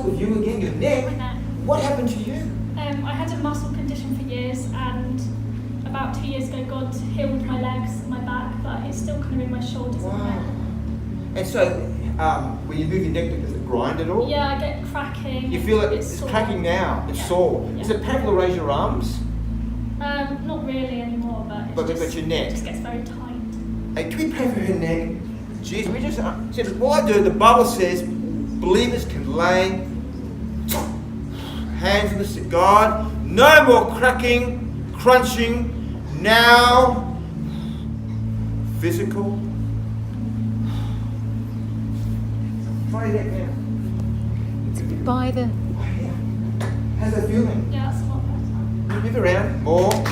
start with you again, your neck. My neck. What happened to you? I had a muscle condition for years, and about 2 years ago God healed my legs and my back, but it's still kind of in my shoulders and neck. And so, when you move your neck, does it grind at all? Yeah, I get cracking. You feel it? It's sore. cracking now. It's Yeah. sore. Yeah. Is it painful to raise your arms? Not really anymore, but But your neck? It just gets very tight. Hey, can we pray for her neck? Jeez, we just said, what I do, the Bible says believers can lay hands on the sick. God, no more cracking, crunching, now physical. Try your neck now. By the... How's that feeling? Yeah, that's a lot better. Move around, more. Stop.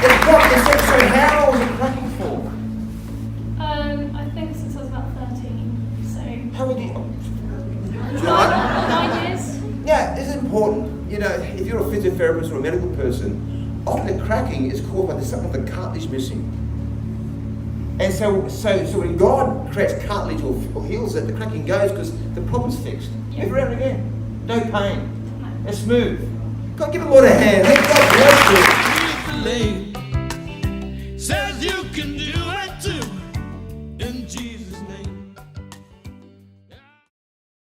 It's got this episode. How long was it cracking for? I think since I was about 13, so... How old are you? 9 years. Yeah, it's important. You know, if you're a physiotherapist or a medical person, often the cracking is caused by something the cartilage missing. And so when God creates cartilage or heals it, the cracking goes because the problem's fixed. Yeah. Move around again. No pain. It's smooth. God, give the Lord a hand. Let God bless you.